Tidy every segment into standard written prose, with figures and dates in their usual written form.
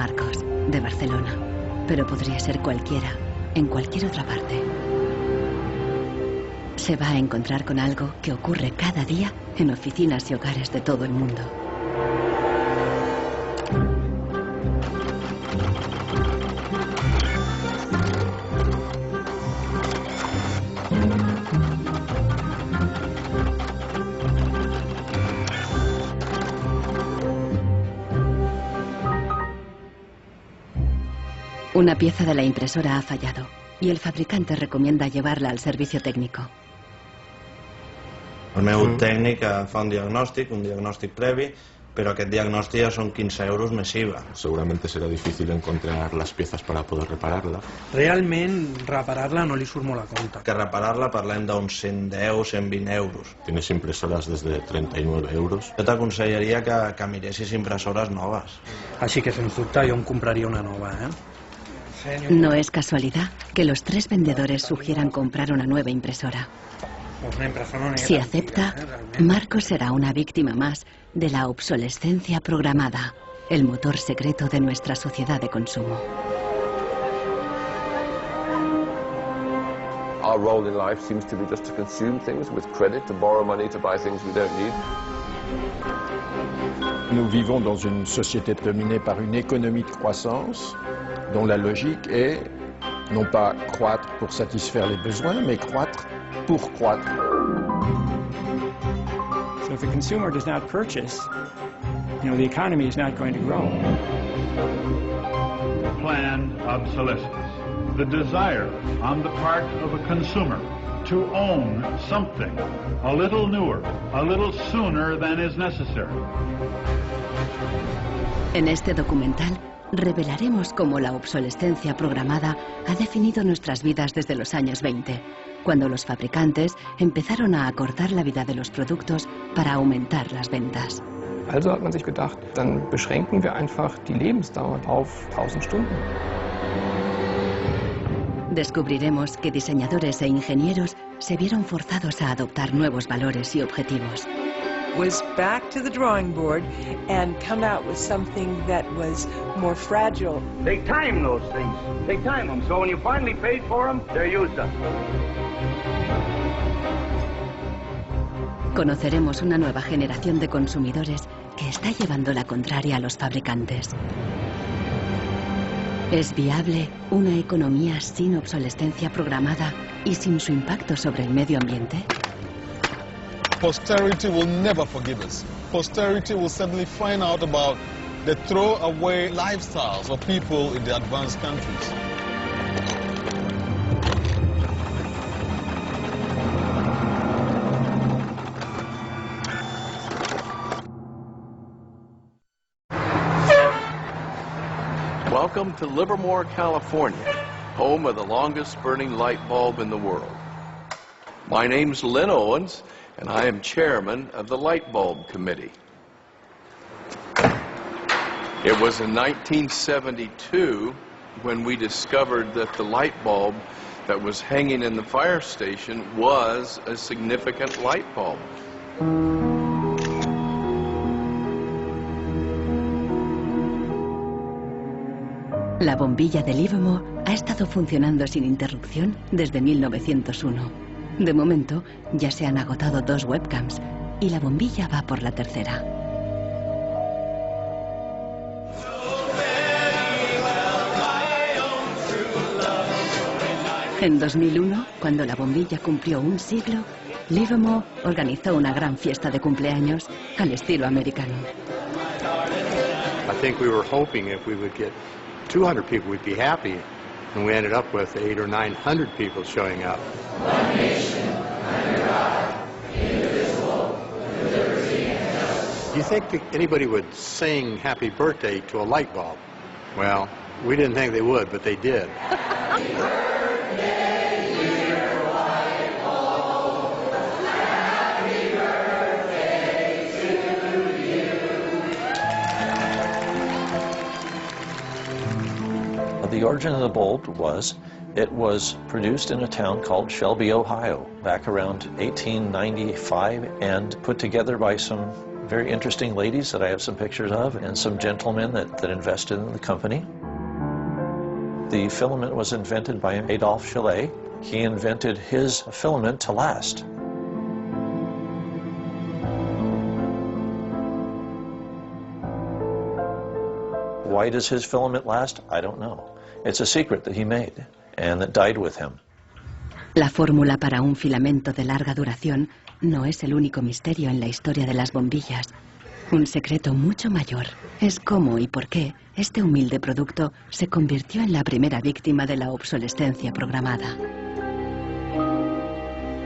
Marcos, de Barcelona, pero podría ser cualquiera, en cualquier otra parte. Se va a encontrar con algo que ocurre cada día en oficinas y hogares de todo el mundo. Una pieza de la impresora ha fallado y el fabricante recomienda llevarla al servicio técnico. El meu tècnic fa un diagnòstic previ, pero aquest diagnòstic ja son 15 euros més IVA. Seguramente será difícil encontrar las piezas para poder repararla. Realment, reparar-la no li surt molt a compte. Que reparar-la parlem d'uns 110, 120 euros. Tienes impresoras desde 39 euros. Jo t'aconsellaria que miressis impressores noves. Així que, sens dubte, jo em compraria una nova, No es casualidad que los 3 vendedores sugieran comprar una nueva impresora. Si acepta, Marcos será una víctima más de la obsolescencia programada, el motor secreto de nuestra sociedad de consumo. Our role in life seems to be just to consume things with credit, to borrow money to buy things we don't need. Nous vivons dans une société dominée par une économie de croissance dont la logique est non pas croître pour satisfaire les besoins, mais croître pour croître. So if the consumer does not purchase, the economy is not going to grow. Planned obsolescence, the desire on the part of a consumer to own something a little newer, a little sooner than is necessary. En este documental revelaremos cómo la obsolescencia programada ha definido nuestras vidas desde los años 20, cuando los fabricantes empezaron a acortar la vida de los productos para aumentar las ventas. Also hat man sich gedacht, dann beschränken wir einfach die Lebensdauer auf 1000 Stunden. Descubriremos que diseñadores e ingenieros se vieron forzados a adoptar nuevos valores y objetivos. Was back to the drawing board and come out with something that was more fragile. Take time, those things. Take time them, so when you finally paid for them, they're used up. Conoceremos una nueva generación de consumidores que está llevando la contraria a los fabricantes. ¿Es viable una economía sin obsolescencia programada y sin su impacto sobre el medio ambiente? Posterity will never forgive us. Posterity will suddenly find out about the throwaway lifestyles of people in the advanced countries. Welcome to Livermore, California, home of the longest burning light bulb in the world. My name's Lynn Owens, and I am chairman of the Light Bulb Committee. It was in 1972 when we discovered that the light bulb that was hanging in the fire station was a significant light bulb. La bombilla de Livermore ha estado funcionando sin interrupción desde 1901. De momento, ya se han agotado 2 webcams y la bombilla va por la tercera. En 2001, cuando la bombilla cumplió un siglo, Livermore organizó una gran fiesta de cumpleaños al estilo americano. I think we were hoping if we would get 200 people, we'd be happy. And we ended up with 800 or 900 people showing up. One nation, under God, indivisible, with liberty and justice. Do you think that anybody would sing happy birthday to a light bulb? Well, we didn't think they would, but they did. The origin of the bulb was, it was produced in a town called Shelby, Ohio, back around 1895, and put together by some very interesting ladies that I have some pictures of, and some gentlemen that invested in the company. The filament was invented by Adolphe Chaillet. He invented his filament to last. Why does his filament last? I don't know. It's a secret that he made and that died with him. La fórmula para un filamento de larga duración no es el único misterio en la historia de las bombillas. Un secreto mucho mayor es cómo y por qué este humilde producto se convirtió en la primera víctima de la obsolescencia programada.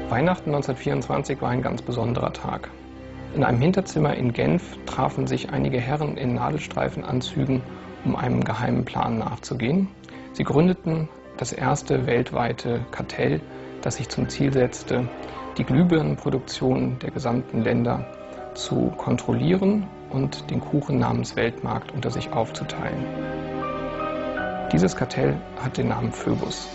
Weihnachten 1924 war ein ganz besonderer Tag. In einem Hinterzimmer in Genf trafen sich einige Herren in Nadelstreifenanzügen, um einem geheimen Plan nachzugehen. Sie gründeten das erste weltweite Kartell, das sich zum Ziel setzte, die Glühbirnenproduktion der gesamten Länder zu kontrollieren und den Kuchen namens Weltmarkt unter sich aufzuteilen. Dieses Kartell hat den Namen Phoebus.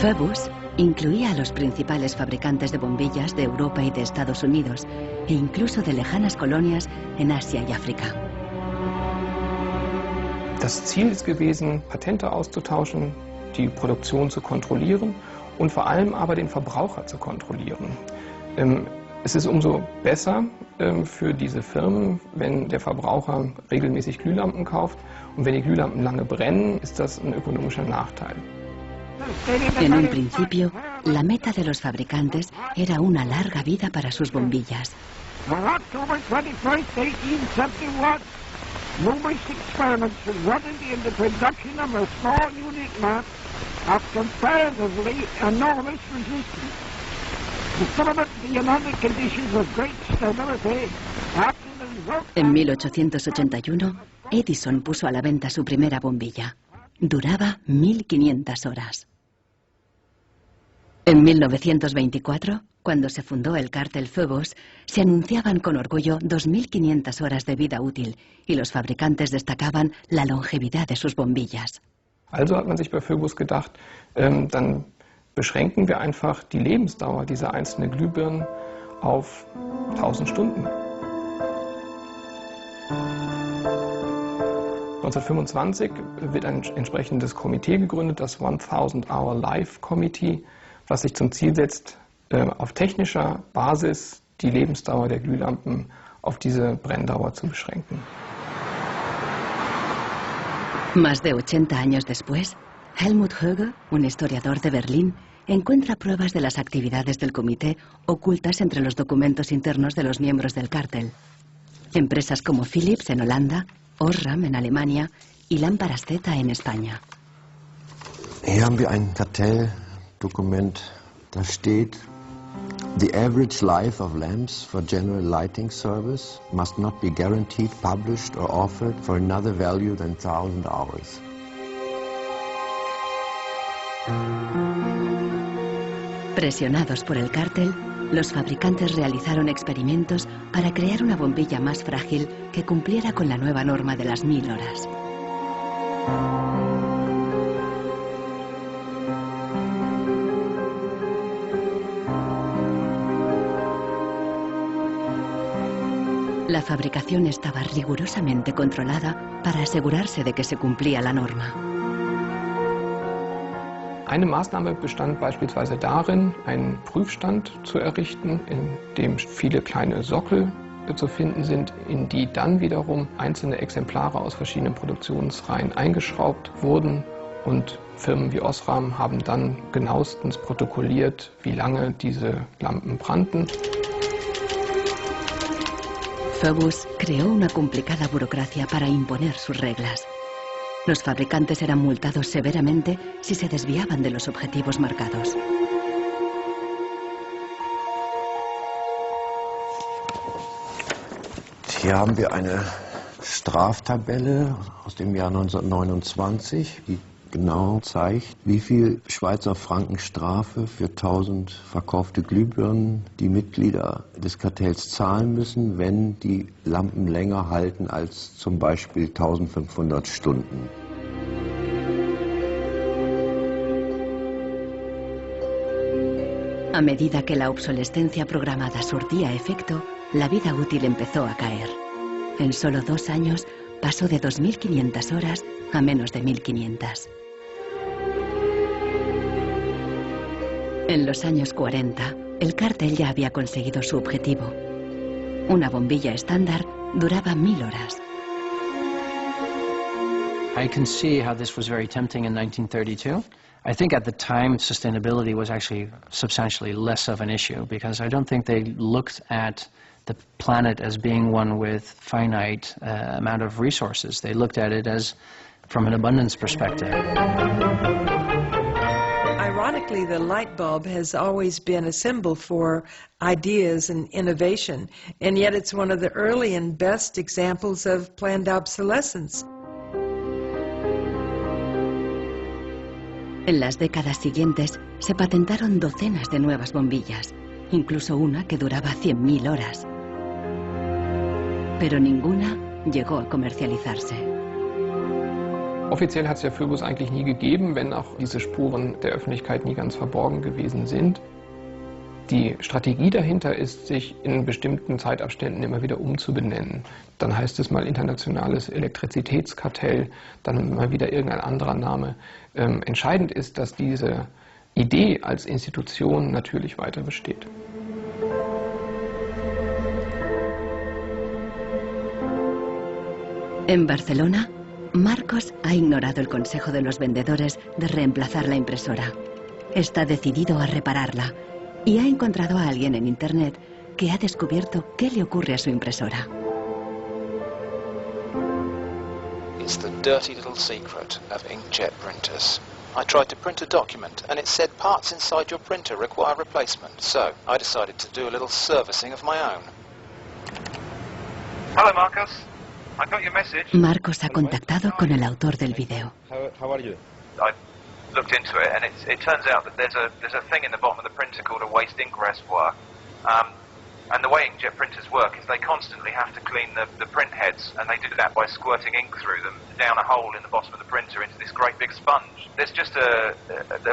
Phoebus incluía a los principales fabricantes de bombillas de Europa y de Estados Unidos, e incluso de lejanas colonias en Asia y África. Das Ziel ist gewesen, Patente auszutauschen, die Produktion zu kontrollieren und vor allem aber den Verbraucher zu kontrollieren. Es ist umso besser für diese Firmen, wenn der Verbraucher regelmäßig Glühlampen kauft, und wenn die Glühlampen lange brennen, ist das ein ökonomischer Nachteil. En un principio, la meta de los fabricantes era una larga vida para sus bombillas. On October 21st, 1871, numerous experiments resulted in the production of a small unique lamp of comparatively enormous resistance. The filament being under conditions of great stability after the result. En 1881, Edison puso a la venta su primera bombilla. Duraba 1500 horas. En 1924, cuando se fundó el cártel Phoebus, se anunciaban con orgullo 2500 horas de vida útil y los fabricantes destacaban la longevidad de sus bombillas. Also hat man sich bei Phoebus gedacht, dann beschränken wir einfach die Lebensdauer dieser einzelnen Glühbirnen auf 1000 Stunden. 1925 wird ein entsprechendes Komitee gegründet, das 1000 Hour Life Committee, was sich zum Ziel setzt, auf technischer Basis die Lebensdauer der Glühlampen auf diese Brenndauer zu beschränken. Más de 80 años después, Helmut Höge, un historiador de Berlín, encuentra pruebas de las actividades del comité ocultas entre los documentos internos de los miembros del cártel. Empresas como Philips en Holanda, Osram en Alemania y Lámparas Z en España. Hier haben wir ein Kartelldokument, da steht: The average life of lamps for general lighting service must not be guaranteed, published or offered for another value than 1000 hours. Presionados por el cártel, los fabricantes realizaron experimentos para crear una bombilla más frágil que cumpliera con la nueva norma de las 1000 horas. La fabricación estaba rigurosamente controlada para asegurarse de que se cumplía la norma. Eine Maßnahme bestand beispielsweise darin, einen Prüfstand zu errichten, in dem viele kleine Sockel zu finden sind, in die dann wiederum einzelne Exemplare aus verschiedenen Produktionsreihen eingeschraubt wurden, und Firmen wie Osram haben dann genauestens protokolliert, wie lange diese Lampen brannten. Phoebus creó una complicada burocracia para imponer sus reglas. Los fabricantes eran multados severamente si se desviaban de los objetivos marcados. Hier haben wir eine Straftabelle aus dem Jahr 1929, die genau zeigt, wie viel Schweizer Franken Strafe für 1000 verkaufte Glühbirnen die Mitglieder des Kartells zahlen müssen, wenn die Lampen länger halten als zum Beispiel 1500 Stunden. A medida que la obsolescencia programada surtía efecto, la vida útil empezó a caer. En solo 2 años pasó de 2.500 horas a menos de 1.500. En los años 40, el cártel ya había conseguido su objetivo. Una bombilla estándar duraba 1000 horas. I can see how this was very tempting in 1932. I think at the time sustainability was actually substantially less of an issue because I don't think they looked at the planet as being one with finite amount of resources. They looked at it as from an abundance perspective. Ironically, the light bulb has always been a symbol for ideas and innovation, and yet it's one of the early and best examples of planned obsolescence. En las décadas siguientes se patentaron docenas de nuevas bombillas, incluso una que duraba 100.000 horas. Pero ninguna llegó a comercializarse. Offiziell hat es ja Philips eigentlich nie gegeben, wenn auch diese Spuren der Öffentlichkeit nie ganz verborgen gewesen sind. Die Strategie dahinter ist, sich in bestimmten Zeitabständen immer wieder umzubenennen. Dann heißt es mal internationales Elektrizitätskartell, dann mal wieder irgendein anderer Name. Entscheidend ist, dass diese Idee als Institution natürlich weiter besteht. En Barcelona, Marcos ha ignorado el consejo de los vendedores de reemplazar la impresora. Está decidido a repararla y ha encontrado a alguien en Internet que ha descubierto qué le ocurre a su impresora. It's the dirty little secret of inkjet printers. I tried to print a document and it said parts inside your printer require replacement, so I decided to do a little servicing of my own. Hello, Marcos. I got your message. Marcos ha contactado con el autor del video. How are you? I looked into it, and it turns out that there's a thing in the bottom of the printer called a waste ink reservoir. And the way inkjet printers work is they constantly have to clean the print heads, and they do that by squirting ink through them down a hole in the bottom of the printer into this great big sponge. There's just a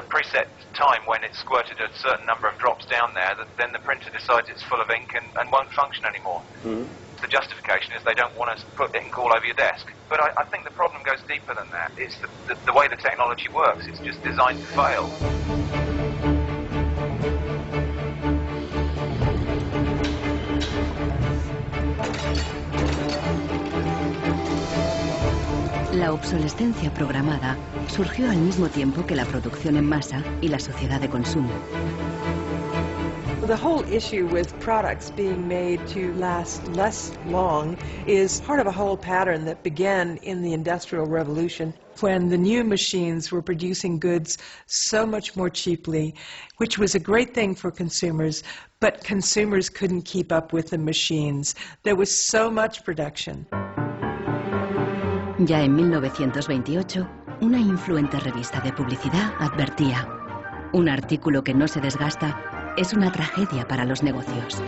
preset time when it's squirted a certain number of drops down there that then the printer decides it's full of ink and won't function anymore. Mm-hmm. The justification is they don't want to put ink all over your desk. But I think the problem goes deeper than that. It's the way the technology works. It's just designed to fail. La obsolescencia programada surgió al mismo tiempo que la producción en masa y la sociedad de consumo. The whole issue with products being made to last less long is part of a whole pattern that began in the Industrial Revolution when the new machines were producing goods so much more cheaply, which was a great thing for consumers, but consumers couldn't keep up with the machines. There was so much production. Ya en 1928, una influente revista de publicidad advertía: un artículo que no se desgasta es una tragedia para los negocios.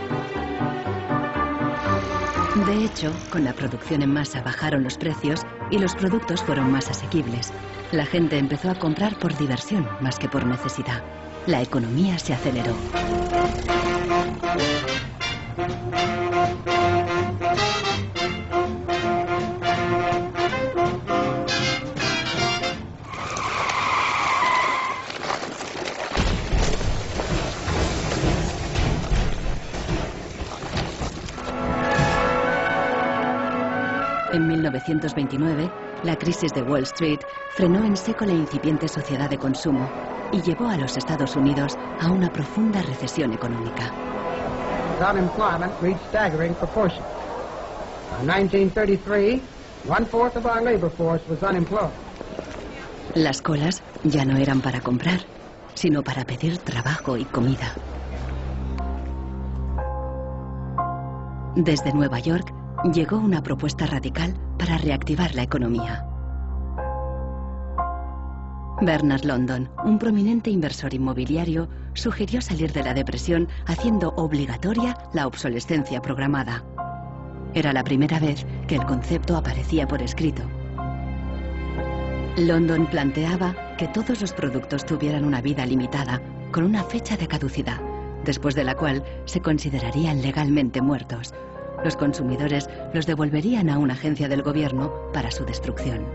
De hecho, con la producción en masa bajaron los precios y los productos fueron más asequibles. La gente empezó a comprar por diversión más que por necesidad. La economía se aceleró. En 1929, la crisis de Wall Street frenó en seco la incipiente sociedad de consumo y llevó a los Estados Unidos a una profunda recesión económica. Unemployment reached staggering proportions. In 1933, 1/4 of our labor force was unemployed. Las colas ya no eran para comprar, sino para pedir trabajo y comida. Desde Nueva York llegó una propuesta radical para reactivar la economía. Bernard London, un prominente inversor inmobiliario, sugirió salir de la depresión haciendo obligatoria la obsolescencia programada. Era la primera vez que el concepto aparecía por escrito. London planteaba que todos los productos tuvieran una vida limitada, con una fecha de caducidad, después de la cual se considerarían legalmente muertos. Los consumidores los devolverían a una agencia del gobierno para su destrucción.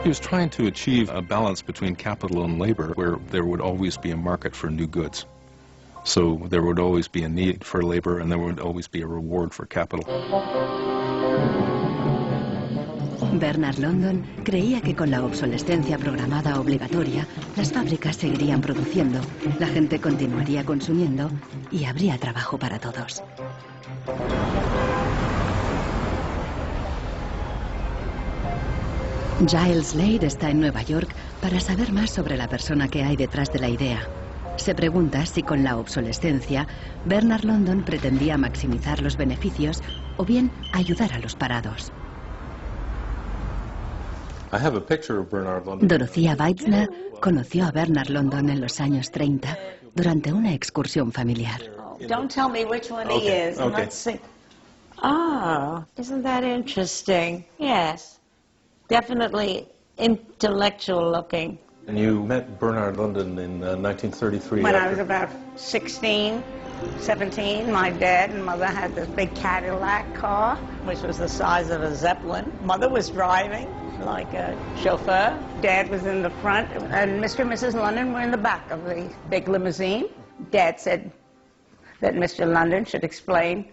He was trying to achieve a balance between capital and labor where there would always be a market for new goods. So there would always be a need for labor and there would always be a reward for capital. Bernard London creía que con la obsolescencia programada obligatoria, las fábricas seguirían produciendo, la gente continuaría consumiendo y habría trabajo para todos. Giles Slade está en Nueva York para saber más sobre la persona que hay detrás de la idea. Se pregunta si con la obsolescencia, Bernard London pretendía maximizar los beneficios o bien ayudar a los parados. Dorothea Weitzner conoció a Bernard London en los años 30 durante una excursión familiar. Don't tell me which one he is. Let's see. Ah, isn't that interesting? Yes. Definitely intellectual looking. And you met Bernard London in 1933? When I was about 16, 17, my dad and mother had this big Cadillac car, which was the size of a Zeppelin. Mother was driving like a chauffeur. Dad was in the front, and Mr. and Mrs. London were in the back of the big limousine. Dad said that Mr. London should explain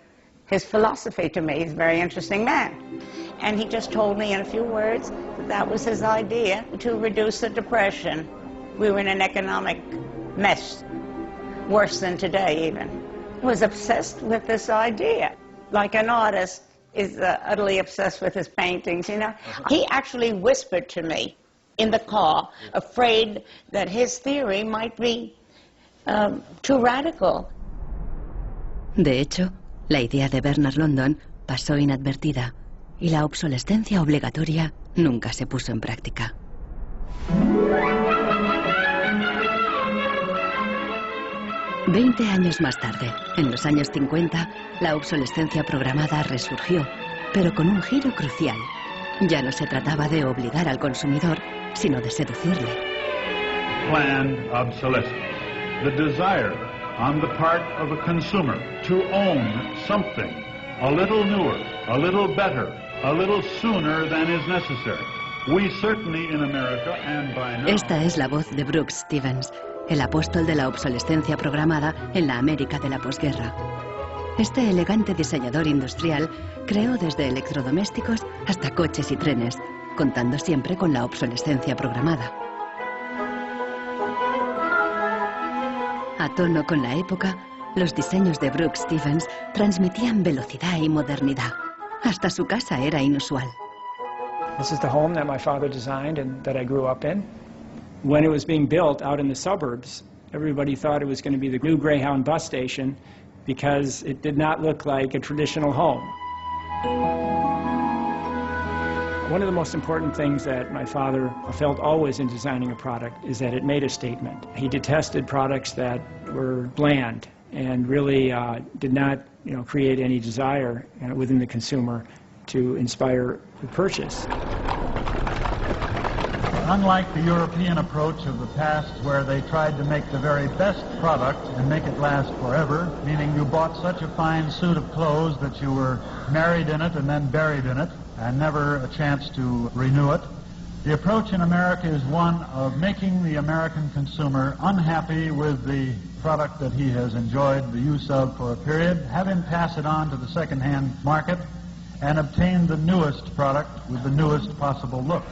his philosophy to me. He's a very interesting man. And he just told me in a few words that that was his idea to reduce the depression. We were in an economic mess, worse than today even. He was obsessed with this idea, like an artist is utterly obsessed with his paintings, you know. He actually whispered to me in the car, afraid that his theory might be too radical. De hecho, la idea de Bernard London pasó inadvertida y la obsolescencia obligatoria nunca se puso en práctica. Veinte años más tarde, en los años 50, la obsolescencia programada resurgió, pero con un giro crucial. Ya no se trataba de obligar al consumidor, sino de seducirle. Planned obsolescence. The desire on the part of a consumer to own something a little newer, a little better, a little sooner than is necessary. We certainly in America and by now... Esta es la voz de Brooks Stevens, el apóstol de la obsolescencia programada en la América de la posguerra. Este elegante diseñador industrial creó desde electrodomésticos hasta coches y trenes, contando siempre con la obsolescencia programada. A tono con la época, los diseños de Brooks Stevens transmitían velocidad y modernidad. Hasta su casa era inusual. This is the home that my father designed and that I grew up in. When it was being built out in the suburbs, everybody thought it was going to be the new Greyhound bus station because it did not look like a traditional home. One of the most important things that my father felt always in designing a product is that it made a statement. He detested products that were bland and really did not, create any desire within the consumer to inspire the purchase. Unlike the European approach of the past where they tried to make the very best product and make it last forever, meaning you bought such a fine suit of clothes that you were married in it and then buried in it and never a chance to renew it, the approach in America is one of making the American consumer unhappy with the product that he has enjoyed the use of for a period, have him pass it on to the second-hand market, and obtain the newest product with the newest possible look.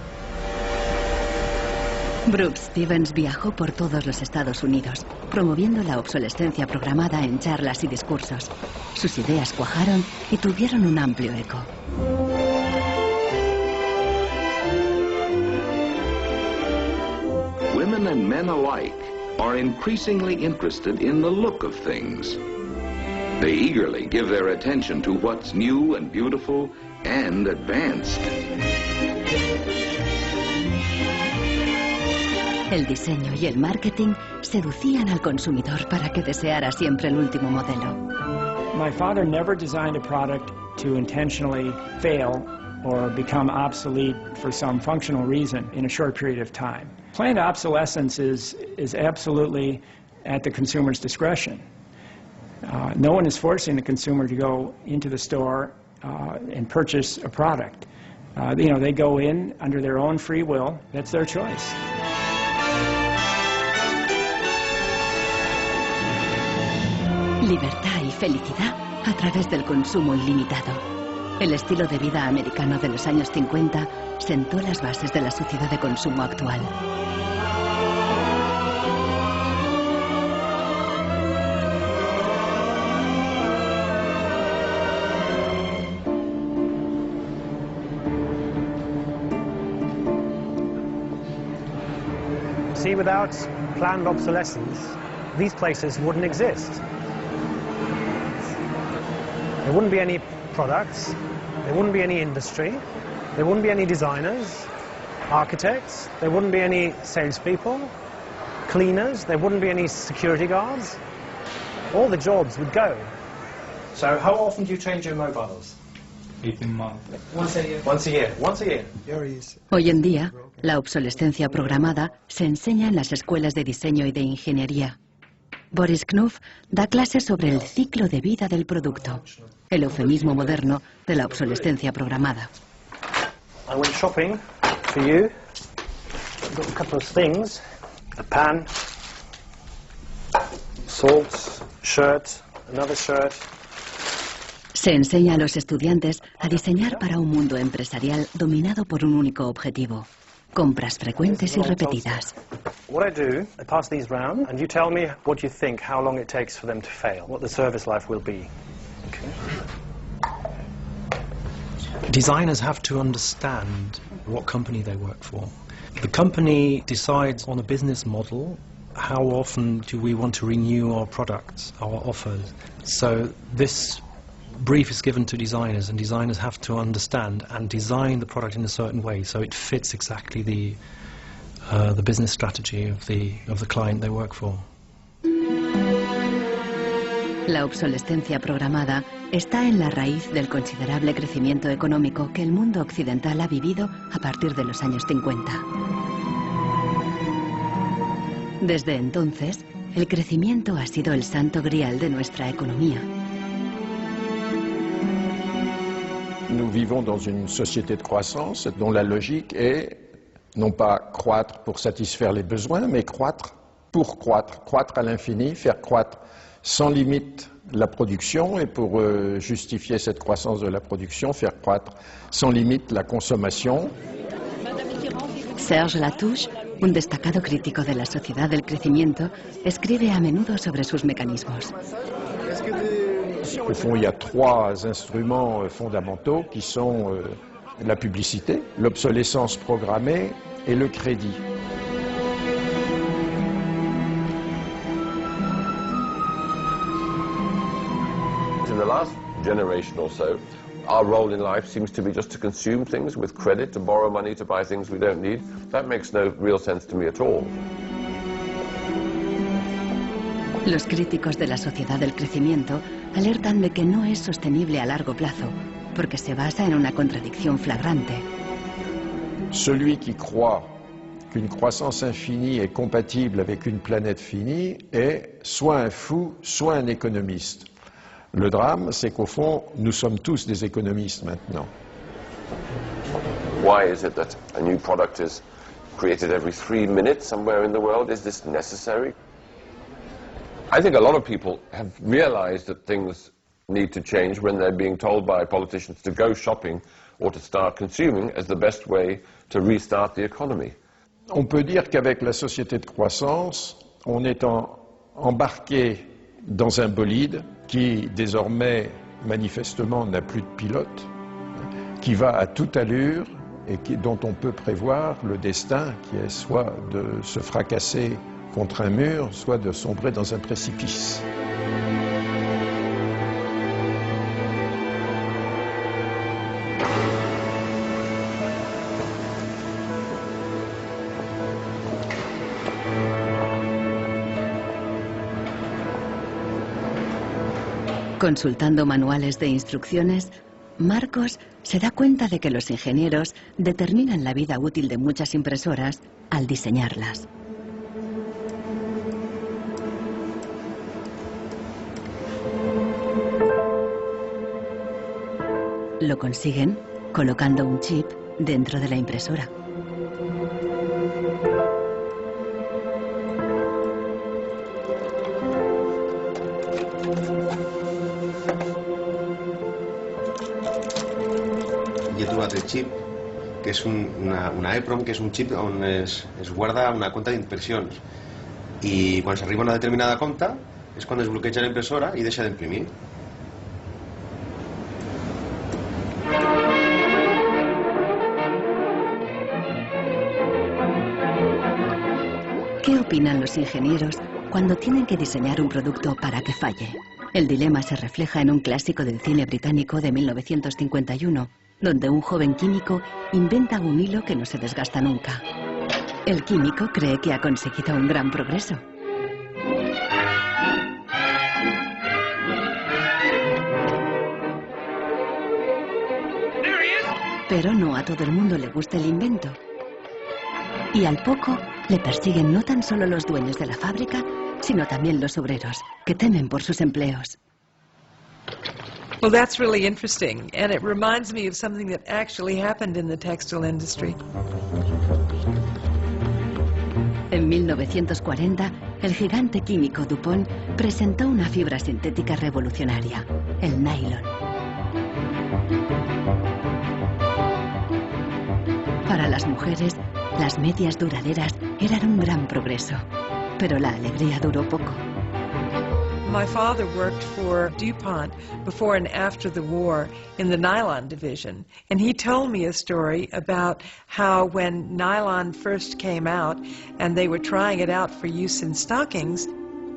Brooks Stevens viajó por todos los Estados Unidos, promoviendo la obsolescencia programada en charlas y discursos. Sus ideas cuajaron y tuvieron un amplio eco. Women and men alike are increasingly interested in the look of things. They eagerly give their attention to what's new and beautiful and advanced. El diseño y el marketing seducían al consumidor para que deseara siempre el último modelo. My father never designed a product to intentionally fail or become obsolete for some functional reason in a short period of time. Planned obsolescence is absolutely at the consumer's discretion. No one is forcing the consumer to go into the store and purchase a product. They go in under their own free will. That's their choice. Libertad y felicidad a través del consumo ilimitado. El estilo de vida americano de los años 50 sentó las bases de la sociedad de consumo actual. See, without planned obsolescence, these places wouldn't exist. There wouldn't be any products, there wouldn't be any industry, there wouldn't be any designers, architects, there wouldn't be any salespeople, cleaners, there wouldn't be any security guards. All the jobs would go. So how often do you change your mobiles? 18 months. Once a year. Once a year. Once a year. Hoy en día, la obsolescencia programada se enseña en las escuelas de diseño y de ingeniería. Boris Knuff da clases sobre el ciclo de vida del producto, el eufemismo moderno de la obsolescencia programada. I went shopping for you. I've got a couple of things. A pan, salts, shirt, another shirt. Se enseña a los estudiantes a diseñar para un mundo empresarial dominado por un único objetivo: compras frecuentes y repetidas. What I do, I pass these round, and you tell me what you think, how long it takes for them to fail, what the service life will be. Okay. Designers have to understand what company they work for. The company decides on a business model. How often do we want to renew our products, our offers? So this brief is given to designers, and designers have to understand and design the product in a certain way so it fits exactly the business strategy of the client they work for. La obsolescencia programada está en la raíz del considerable crecimiento económico que el mundo occidental ha vivido a partir de los años 50. Desde entonces, el crecimiento ha sido el santo grial de nuestra economía. Nous vivons dans une société de croissance dont la logique est non pas croître pour satisfaire les besoins, mais croître pour croître, croître à l'infini, faire croître sans limite la production et pour justifier cette croissance de la production, faire croître sans limite la consommation. Sérgio, un destacado crítico de la sociedad del crecimiento, escribe a menudo sobre sus mecanismos. Au fond, il y a trois instruments fondamentaux qui sont la publicité, l'obsolescence programmée et le crédit. In the last generation or so, our role in life seems to be just to consume things with credit, to borrow money to buy things we don't need. That makes no real sense to me at all. Los críticos de la sociedad del crecimiento alertan de que no es sostenible a largo plazo, porque se basa en una contradicción flagrante. Celui qui croit qu'une croissance infinie est compatible avec une planète finie est soit un fou, soit un économiste. Le drame, c'est qu'au fond, nous sommes tous des économistes maintenant. Why is it that a new product is created every 3 minutes somewhere in the world? Is this necessary? I think a lot of people have realized that things need to change when they're being told by politicians to go shopping or to start consuming as the best way to restart the economy. On peut dire qu'avec la société de croissance, on est embarqué dans un bolide qui désormais manifestement n'a plus de pilote, qui va à toute allure et dont on peut prévoir le destin qui est soit de se fracasser contre un mur, soit de sombrer dans un précipice. Consultando manuales de instrucciones, Marcos se da cuenta de que los ingenieros determinan la vida útil de muchas impresoras al diseñarlas. Lo consiguen colocando un chip dentro de la impresora. Jo he trobat el xip, que és una EEPROM, que és un xip on es guarda una compta d'impressions. I quan s'arriba a una determinada compta és quan es bloqueja la impressora i deixa d'imprimir. ¿Qué opinan los ingenieros cuando tienen que diseñar un producto para que falle? El dilema se refleja en un clásico del cine británico de 1951, donde un joven químico inventa un hilo que no se desgasta nunca. El químico cree que ha conseguido un gran progreso. Pero no a todo el mundo le gusta el invento. Y al poco le persiguen no tan solo los dueños de la fábrica, sino también los obreros, que temen por sus empleos. Well, that's really interesting, and it reminds me of something that actually happened in the textile industry. En 1940, el gigante químico DuPont presentó una fibra sintética revolucionaria, el nylon. Para las mujeres, las medias duraderas eran un gran progreso, pero la alegría duró poco. My father worked for DuPont before and after the war in the nylon division, and he told me a story about how when nylon first came out and they were trying it out for use in stockings,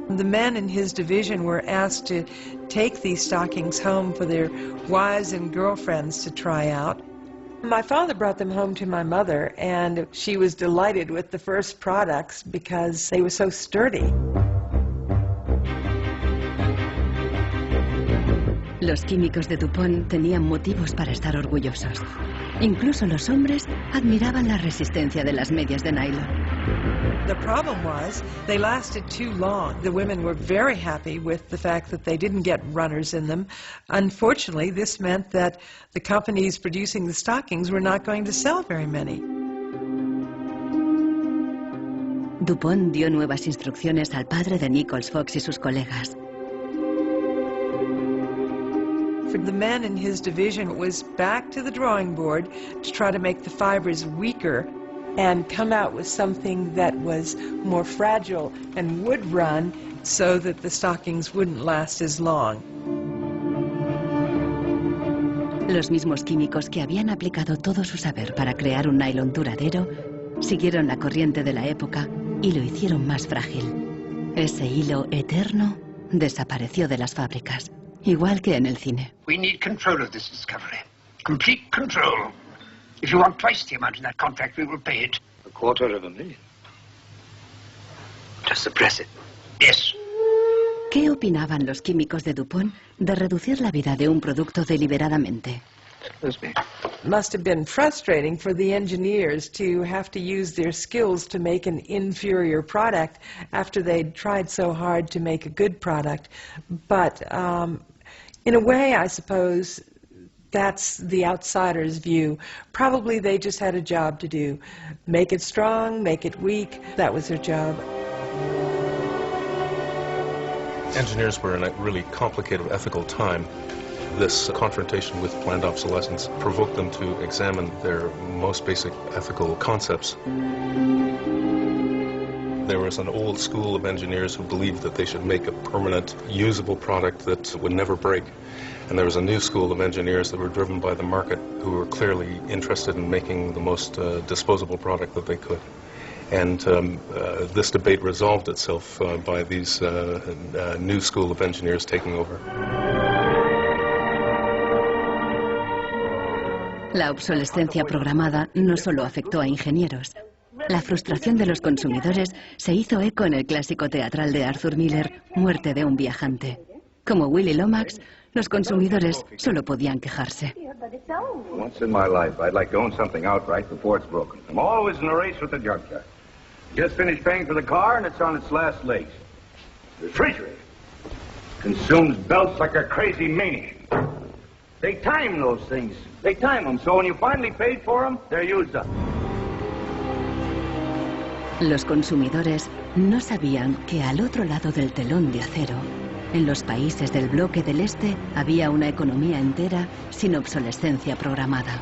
the men in his division were asked to take these stockings home for their wives and girlfriends to try out. My father brought them home to my mother, and she was delighted with the first products because they were so sturdy. Los químicos de DuPont tenían motivos para estar orgullosos. Incluso los hombres admiraban la resistencia de las medias de nylon. The problem was they lasted too long. The women were very happy with the fact that they didn't get runners in them. Unfortunately, this meant that the companies producing the stockings were not going to sell very many. DuPont dio nuevas instrucciones al padre de Nichols Fox y sus colegas. For the men in his division, it was back to the drawing board to try to make the fibers weaker and come out with something that was more fragile and would run so that the stockings wouldn't last as long. Los mismos químicos que habían aplicado todo su saber para crear un nylon duradero siguieron la corriente de la época y lo hicieron más frágil. Ese hilo eterno desapareció de las fábricas, igual que en el cine. We need control of this discovery. Complete control. If you want twice the amount in that contract, we will pay it. $250,000. To suppress it. Yes. ¿Qué opinaban los químicos de DuPont de reducir la vida de un producto deliberadamente? Must have been frustrating for the engineers to have to use their skills to make an inferior product after they'd tried so hard to make a good product. But in a way, I suppose that's the outsider's view. Probably they just had a job to do. Make it strong, make it weak. That was their job. Engineers were in a really complicated ethical time. This confrontation with planned obsolescence provoked them to examine their most basic ethical concepts. There was an old school of engineers who believed that they should make a permanent, usable product that would never break. And there was a new school of engineers that were driven by the market who were clearly interested in making the most disposable product that they could. And this debate resolved itself by these new school of engineers taking over. La obsolescencia programada no solo afectó a ingenieros. La frustración de los consumidores se hizo eco en el clásico teatral de Arthur Miller, Muerte de un viajante. Como Willy Lomax, los consumidores solo podían quejarse. Once in my life, I'd like to own something outright before it's broken. I'm always in a race with the junkyard. Just finished paying for the car and it's on its last legs. The refrigerator consumes belts like a crazy maniac. They time those things. They time them, so when you finally paid for them, they're used up. Los consumidores no sabían que al otro lado del telón de acero, en los países del bloque del Este, había una economía entera sin obsolescencia programada.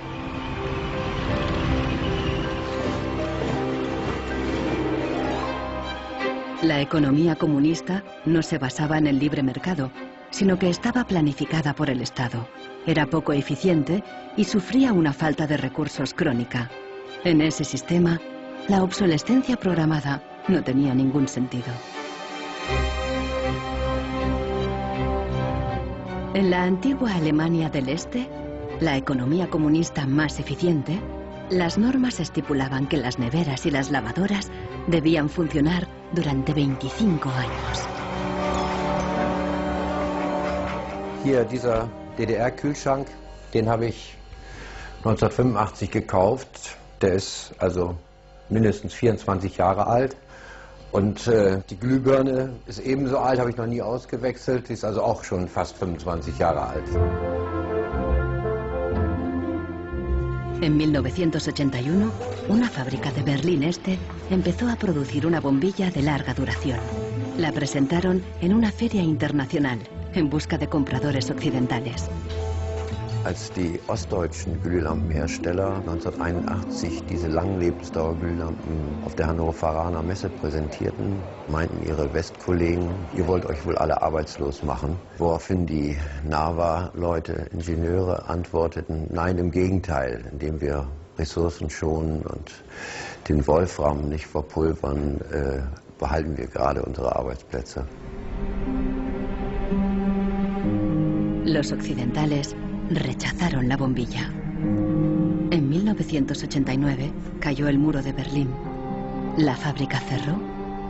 La economía comunista no se basaba en el libre mercado, sino que estaba planificada por el Estado. Era poco eficiente y sufría una falta de recursos crónica. En ese sistema, la obsolescencia programada no tenía ningún sentido. En la antigua Alemania del Este, la economía comunista más eficiente, las normas estipulaban que las neveras y las lavadoras debían funcionar durante 25 años. Hier, dieser DDR-Kühlschrank, den habe ich 1985 gekauft. Der ist also mindestens 24 Jahre alt. Und die Glühbirne ist ebenso alt, habe ich noch nie ausgewechselt. Die ist also auch schon fast 25 Jahre alt. En 1981, una fábrica de Berlín Este empezó a producir una bombilla de larga duración. La presentaron en una feria internacional en busca de compradores occidentales. Als die ostdeutschen Glühlampenhersteller 1981 diese Langlebensdauerglühlampen auf der Hannoveraner Messe präsentierten, meinten ihre Westkollegen, ihr wollt euch wohl alle arbeitslos machen. Woraufhin die NAVA-Leute, Ingenieure, antworteten, nein, im Gegenteil, indem wir Ressourcen schonen und den Wolfram nicht verpulvern, behalten wir gerade unsere Arbeitsplätze. Los occidentales rechazaron la bombilla. En 1989 cayó el muro de Berlín. La fábrica cerró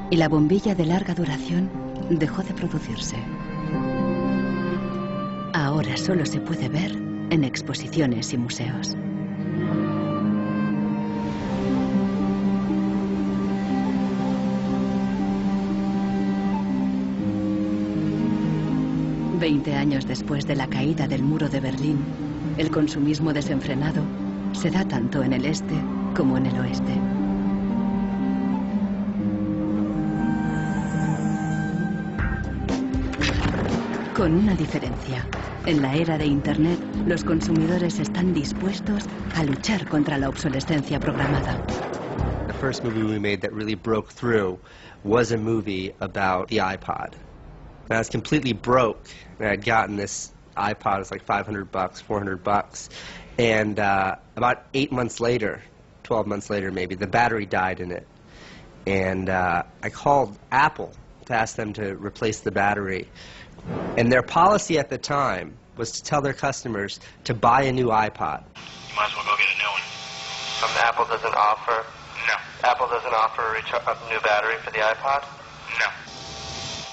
y la bombilla de larga duración dejó de producirse. Ahora solo se puede ver en exposiciones y museos. Veinte años después de la caída del muro de Berlín, el consumismo desenfrenado se da tanto en el este como en el oeste. Con una diferencia. En la era de Internet, los consumidores están dispuestos a luchar contra la obsolescencia programada. The first movie we made that really broke through was a movie about the iPod. I was completely broke, and I'd gotten this iPod. It was like $500, $400, and about 8 months later, 12 months later maybe, the battery died in it. And I called Apple to ask them to replace the battery. And their policy at the time was to tell their customers to buy a new iPod. You might as well go get a new one. Apple doesn't offer? No. Apple doesn't offer a new battery for the iPod? No.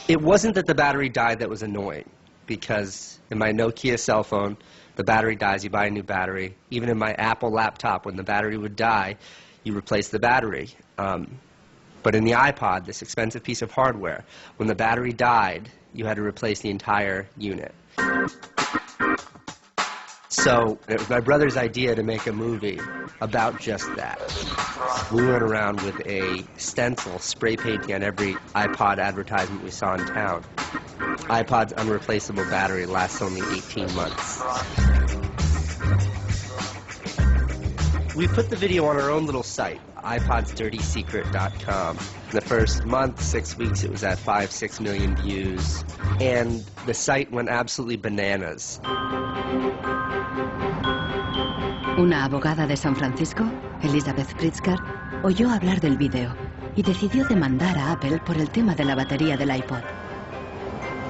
It wasn't that the battery died that was annoying, because in my Nokia cell phone, the battery dies, you buy a new battery. Even in my Apple laptop, when the battery would die, you replace the battery. But in the iPod, this expensive piece of hardware, when the battery died, you had to replace the entire unit. So it was my brother's idea to make a movie about just that. We went around with a stencil spray painting on every iPod advertisement we saw in town. iPod's unreplaceable battery lasts only 18 months. We put the video on our own little site, iPodsDirtySecret.com. The first month, 6 weeks, it was at 5-6 million views, and the site went absolutely bananas. Una abogada de San Francisco, Elizabeth Pritzker, oyó hablar del vídeo y decidió demandar a Apple por el tema de la batería del iPod.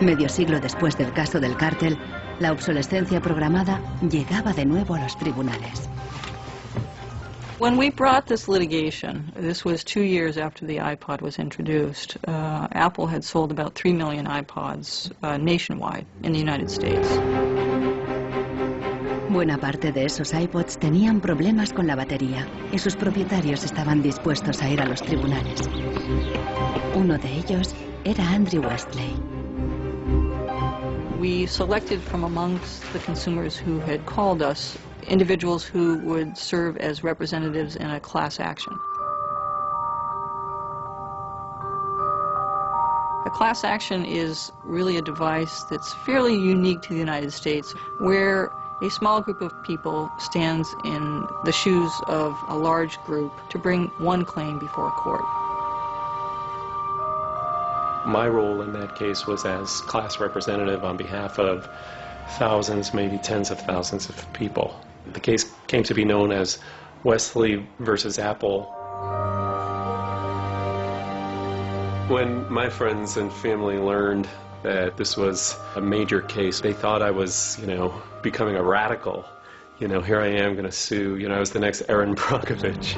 Medio siglo después del caso del cártel, la obsolescencia programada llegaba de nuevo a los tribunales. When we brought this litigation, this was 2 years after the iPod was introduced, Apple had sold about 3 million iPods nationwide in the United States. Buena parte de esos iPods tenían problemas con la batería y sus propietarios estaban dispuestos a ir a los tribunales. Uno de ellos era Andrew Westley. we selected from amongst the consumers who had called us individuals who would serve as representatives in a class action. A class action is really a device that's fairly unique to the United States, where a small group of people stands in the shoes of a large group to bring one claim before a court. My role in that case was as class representative on behalf of thousands, maybe tens of thousands of people. The case came to be known as Wesley versus Apple. When my friends and family learned that this was a major case, they thought I was, becoming a radical. Here I am going to sue. I was the next Aaron Brockovich.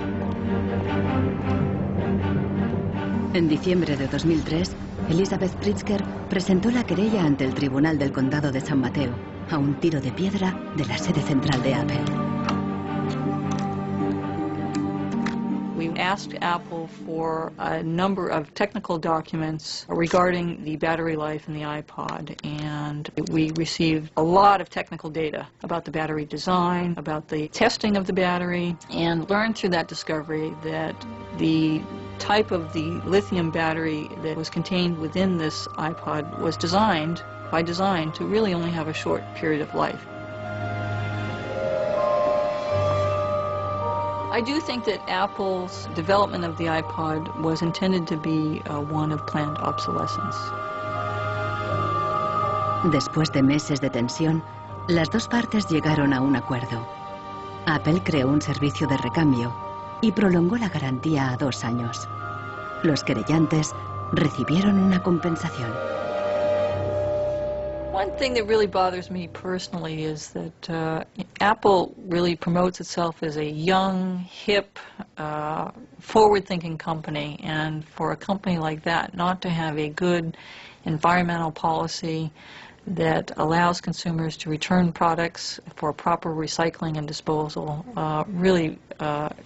En diciembre de 2003, Elizabeth Pritzker presentó la querella ante el Tribunal del Condado de San Mateo, a un tiro de piedra de la sede central de Apple. We asked Apple for a number of technical documents regarding the battery life in the iPod, and we received a lot of technical data about the battery design, about the testing of the battery, and learned through that discovery that the type of the lithium battery that was contained within this iPod was designed, by design, to really only have a short period of life. I do think that Apple's development of the iPod was intended to be one of planned obsolescence. Después de meses de tensión, las dos partes llegaron a un acuerdo. Apple creó un servicio de recambio y prolongó la garantía a 2 años. Los querellantes recibieron una compensación. One thing that really bothers me personally is that Apple really promotes itself as a young, hip, forward-thinking company, and for a company like that not to have a good environmental policy that allows consumers to return products for proper recycling and disposal really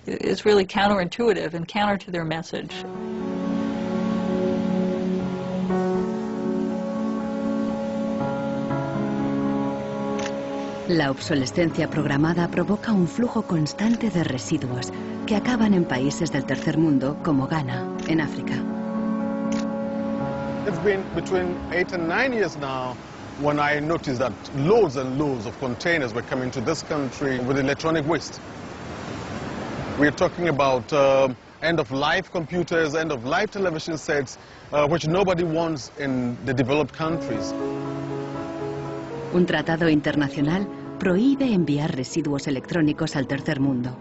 is really counterintuitive and counter to their message. La obsolescencia programada provoca un flujo constante de residuos que acaban en países del tercer mundo como Ghana, en África. It's been between 8 and 9 years now when I noticed that loads and loads of containers were coming to this country with electronic waste. We're talking about end-of-life computers, end-of-life television sets, which nobody wants in the developed countries. Un tratado internacional prohíbe enviar residuos electrónicos al tercer mundo.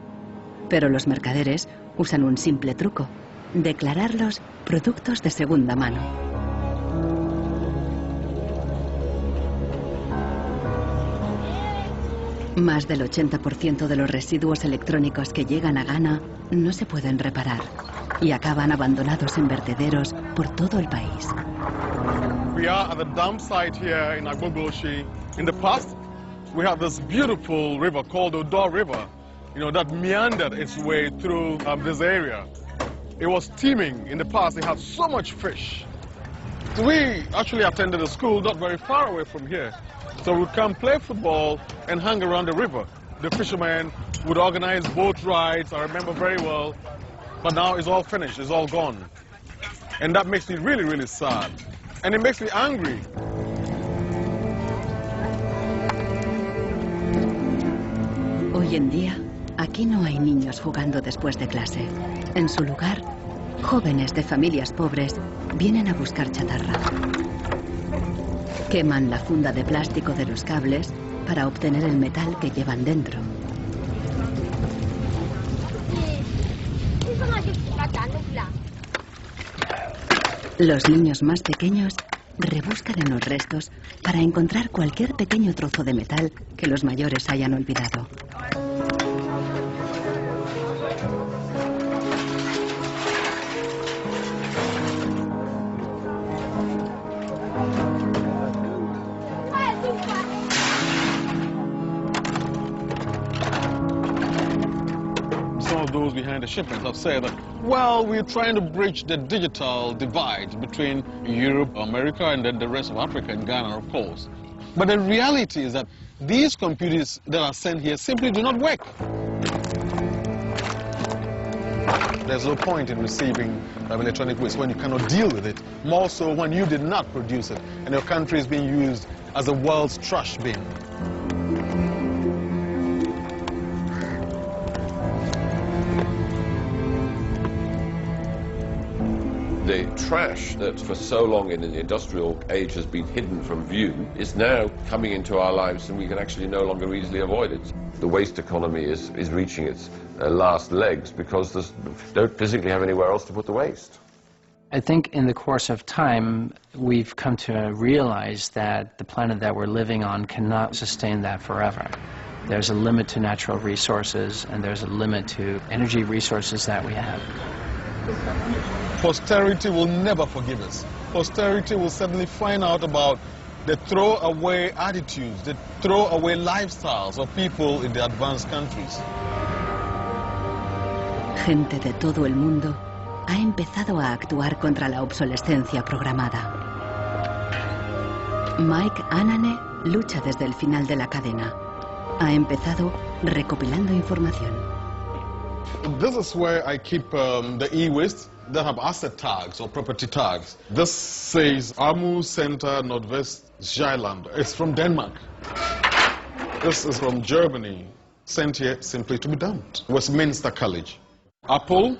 Pero los mercaderes usan un simple truco: declararlos productos de segunda mano. Más del 80% de los residuos electrónicos que llegan a Ghana no se pueden reparar y acaban abandonados en vertederos por todo el país. We are at the dump site here in Agbogbloshi. In the past, we had this beautiful river called the Autor River, that meandered its way through this area. It was teeming. In the past, it had so much fish. So we actually attended a school not very far away from here. So we'd come play football and hang around the river. The fishermen would organize boat rides, I remember very well. But now it's all finished, it's all gone. And that makes me really, really sad. And it makes me angry. Hoy en día, aquí no hay niños jugando después de clase. En su lugar, jóvenes de familias pobres vienen a buscar chatarra. Queman la funda de plástico de los cables para obtener el metal que llevan dentro. Los niños más pequeños rebuscan en los restos para encontrar cualquier pequeño trozo de metal que los mayores hayan olvidado. Those behind the shipments have said that, well, we're trying to bridge the digital divide between Europe, America, and then the rest of Africa and Ghana, of course. But the reality is that these computers that are sent here simply do not work. There's no point in receiving electronic waste when you cannot deal with it, more so when you did not produce it and your country is being used as the world's trash bin. The trash that for so long in the industrial age has been hidden from view is now coming into our lives, and we can actually no longer easily avoid it. The waste economy is reaching its last legs because they don't physically have anywhere else to put the waste. I think in the course of time we've come to realize that the planet that we're living on cannot sustain that forever. There's a limit to natural resources and there's a limit to energy resources that we have. Posterity will never forgive us. Posterity will suddenly find out about the throwaway attitudes, the throwaway lifestyles of people in the advanced countries. Gente de todo el mundo ha empezado a actuar contra la obsolescencia programada. Mike Anane lucha desde el final de la cadena. Ha empezado recopilando información. This is where I keep the e-waste that have asset tags or property tags. This says Amu Center Northwest Zeeland. It's from Denmark. This is from Germany, sent here simply to be dumped. Westminster College. Apple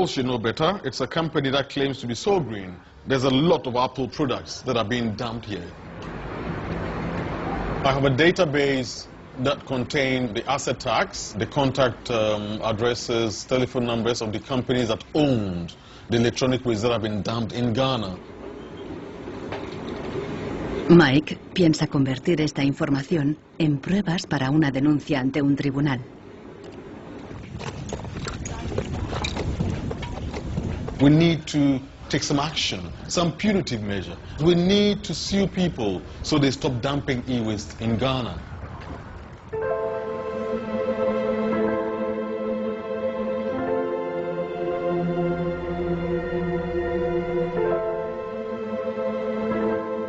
should know better. It's a company that claims to be so green. There's a lot of Apple products that are being dumped here. I have a database that contain the asset tags, the contact addresses, telephone numbers of the companies that owned the electronic waste that have been dumped in Ghana. Mike piensa convertir esta información en pruebas para una denuncia ante un tribunal. We need to take some action, some punitive measure. We need to sue people so they stop dumping e-waste in Ghana.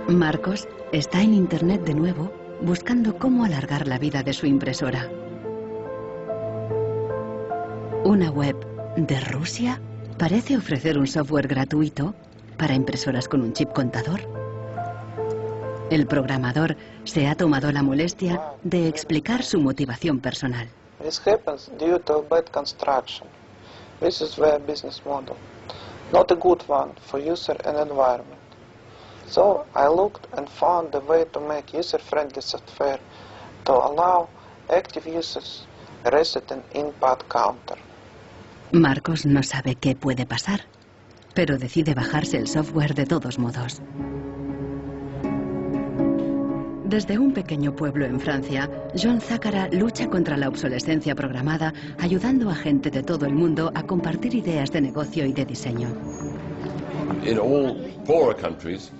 Marcos está en internet de nuevo buscando cómo alargar la vida de su impresora. Una web de Rusia parece ofrecer un software gratuito para impresoras con un chip contador. El programador se ha tomado la molestia de explicar su motivación personal. This happens due to bad construction. This is their business model. Not a good one for user and environment. So I looked and found a way to make user-friendly software to allow active users reset an input counter. Marcos no sabe qué puede pasar, pero decide bajarse el software de todos modos. Desde un pequeño pueblo en Francia, John Zácara lucha contra la obsolescencia programada, ayudando a gente de todo el mundo a compartir ideas de negocio y de diseño. In all poorer countries,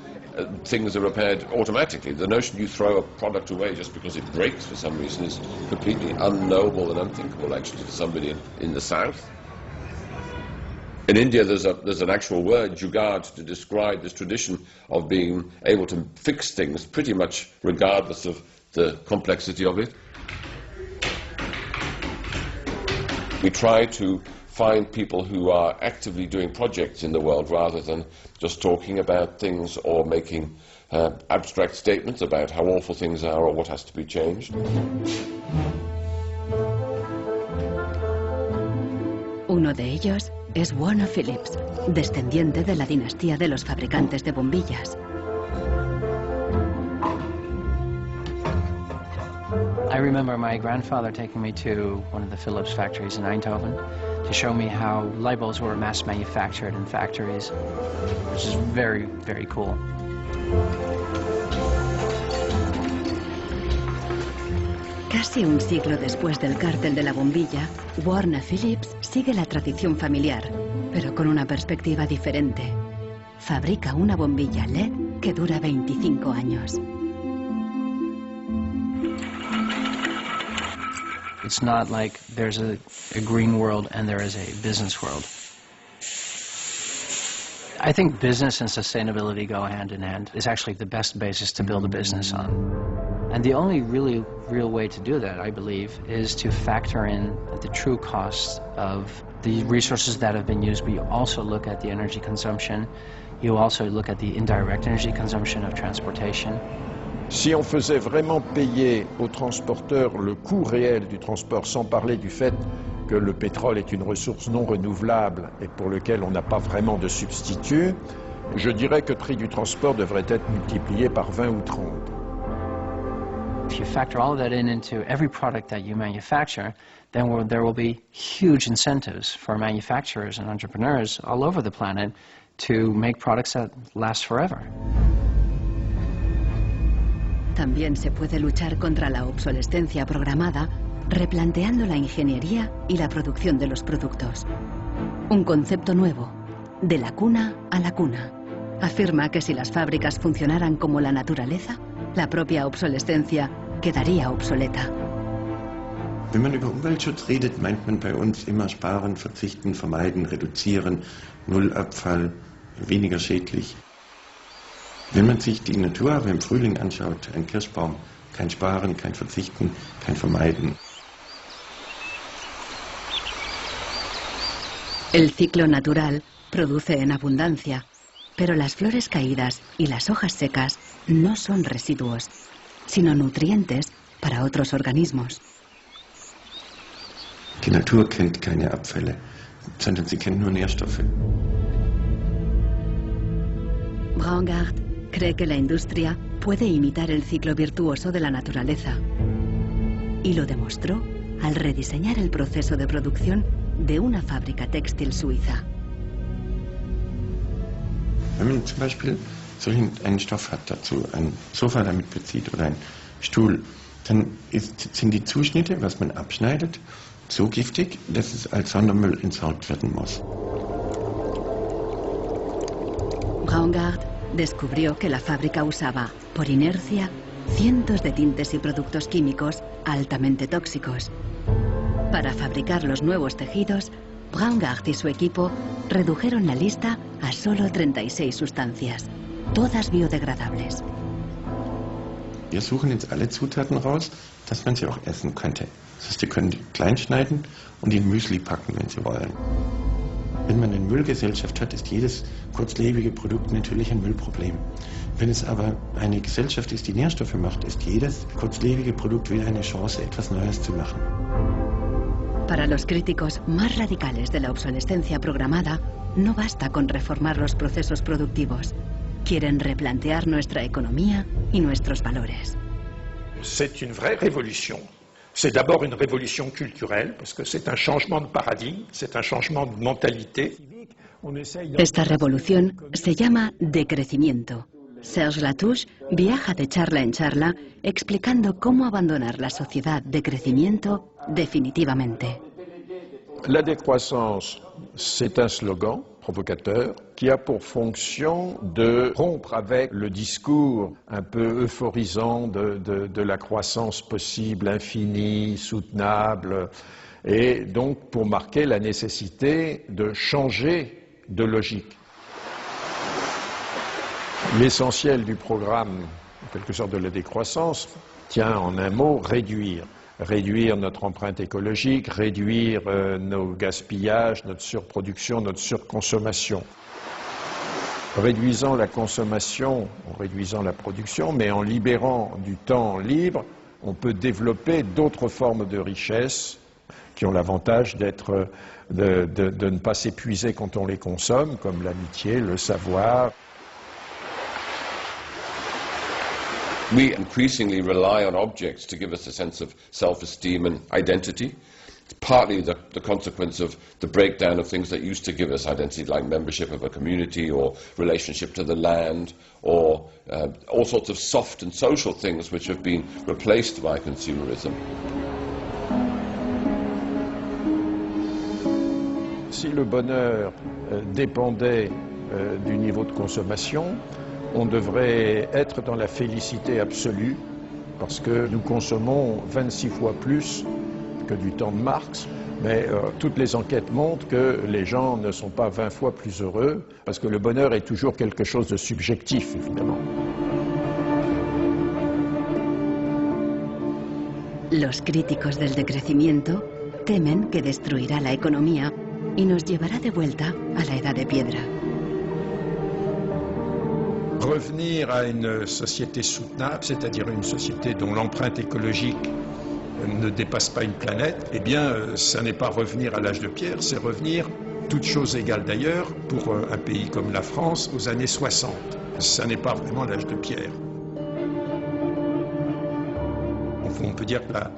things are repaired automatically. The notion you throw a product away just because it breaks for some reason is completely unknowable and unthinkable, actually, for somebody in the south. In India, there's an actual word, jugaad, to describe this tradition of being able to fix things pretty much regardless of the complexity of it. We try to find people who are actively doing projects in the world rather than just talking about things or making abstract statements about how awful things are or what has to be changed. Uno de ellos es Warner Phillips, descendiente de la dinastía de los fabricantes de bombillas. I remember my grandfather taking me to one of the Philips factories in Eindhoven to show me how light bulbs were mass manufactured in factories, which is very, very cool. Casi un siglo después del cártel de la bombilla, Warner Phillips sigue la tradición familiar, pero con una perspectiva diferente. Fabrica una bombilla LED que dura 25 años. It's not like there's a green world and there is a business world. I think business and sustainability go hand in hand. It's actually the best basis to build a business on. And the only really real way to do that, I believe, is to factor in the true costs of the resources that have been used, but you also look at the energy consumption. You also look at the indirect energy consumption of transportation. Si on faisait vraiment payer aux transporteurs le coût réel du transport, sans parler du fait que le pétrole est une ressource non renouvelable et pour lequel on n'a pas vraiment de substitut, je dirais que le prix du transport devrait être multiplié par 20 ou 30. If you factor all of that into every product that you manufacture, then there will be huge incentives for manufacturers and entrepreneurs all over the planet to make products that last forever. También se puede luchar contra la obsolescencia programada replanteando la ingeniería y la producción de los productos. Un concepto nuevo, de la cuna a la cuna. Afirma que si las fábricas funcionaran como la naturaleza, la propia obsolescencia quedaría obsoleta. Wenn man über Umweltschutz redet, meint man bei uns immer sparen, verzichten, vermeiden, reduzieren, Nullabfall, weniger schädlich. Wenn man sich die Natur aber im Frühling anschaut, ein Kirschbaum, kein Sparen, kein Verzichten, kein Vermeiden. El ciclo natural produce en abundancia, pero las flores caídas y las hojas secas no son residuos, sino nutrientes para otros organismos. Die Natur kennt keine Abfälle, sondern sie kennt nur Nährstoffe. Braungart cree que la industria puede imitar el ciclo virtuoso de la naturaleza. Y lo demostró al rediseñar el proceso de producción de una fábrica textil suiza. Wenn man zum Beispiel einen Stoff hat dazu, ein Sofa damit bezieht oder ein Stuhl, dann sind die Zuschnitte, was man abschneidet, so giftig, dass es als Sondermüll entsorgt werden muss. Braungart descubrió que la fábrica usaba, por inercia, cientos de tintes y productos químicos altamente tóxicos. Para fabricar los nuevos tejidos, Braungart y su equipo redujeron la lista a solo 36 sustancias, todas biodegradables. Wir suchen jetzt alle Zutaten raus, dass man sie auch essen könnte. Das heißt, Sie können die klein schneiden und in Müsli packen, wenn Sie wollen. Wenn man eine Müllgesellschaft hat, ist jedes kurzlebige Produkt natürlich ein Müllproblem. Wenn es aber eine Gesellschaft ist, die Nährstoffe macht, ist jedes kurzlebige Produkt wieder eine Chance, etwas Neues zu machen. Para los críticos más radicales de la obsolescencia programada, no basta con reformar los procesos productivos. Quieren replantear nuestra economía y nuestros valores. C'est une vraie révolution. C'est d'abord une révolution culturelle, parce que c'est un changement de paradigme, c'est un changement de mentalité. Esta revolución se llama decrecimiento. Serge Latouche viaja de charla en charla explicando cómo abandonar la sociedad de crecimiento definitivamente. La décroissance, c'est un slogan provocateur qui a pour fonction de rompre avec le discours un peu euphorisant de la croissance possible, infinie, soutenable, et donc pour marquer la nécessité de changer de logique. L'essentiel du programme, en quelque sorte de la décroissance, tient en un mot réduire. Réduire notre empreinte écologique, réduire nos gaspillages, notre surproduction, notre surconsommation. Réduisant la consommation, en réduisant la production, mais en libérant du temps libre, on peut développer d'autres formes de richesse qui ont l'avantage de ne pas s'épuiser quand on les consomme, comme l'amitié, le savoir. We increasingly rely on objects to give us a sense of self-esteem and identity. It's partly the consequence of the breakdown of things that used to give us identity, like membership of a community or relationship to the land, or all sorts of soft and social things which have been replaced by consumerism. Si le bonheur dépendait du niveau de consommation, on devrait être dans la félicité absolue, parce que nous consommons 26 fois plus que du temps de Marx, mais toutes les enquêtes montrent que les gens ne sont pas 20 fois plus heureux, parce que le bonheur est toujours quelque chose de subjectif, évidemment. Los críticos del decrecimiento temen que destruirá la economía y nos llevará de vuelta a la edad de piedra. Revenir à une société soutenable, c'est-à-dire une société dont l'empreinte écologique ne dépasse pas une planète, eh bien, ça n'est pas revenir à l'âge de pierre, c'est revenir, toutes choses égales d'ailleurs, pour un pays comme la France, aux années 60. Ça n'est pas vraiment l'âge de pierre. On peut dire que la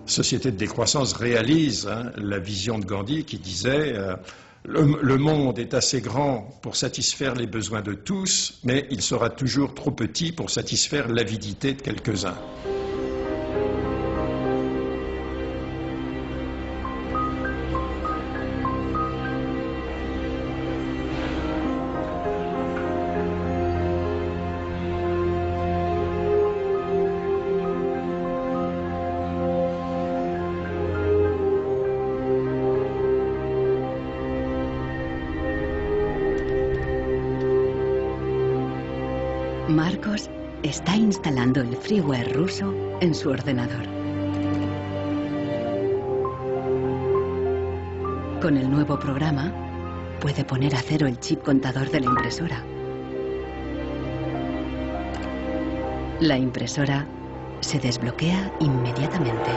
société de décroissance réalise la vision de Gandhi qui disait le monde est assez grand pour satisfaire les besoins de tous, mais il sera toujours trop petit pour satisfaire l'avidité de quelques-uns. Marcos está instalando el freeware ruso en su ordenador. Con el nuevo programa, puede poner a cero el chip contador de la impresora. La impresora se desbloquea inmediatamente.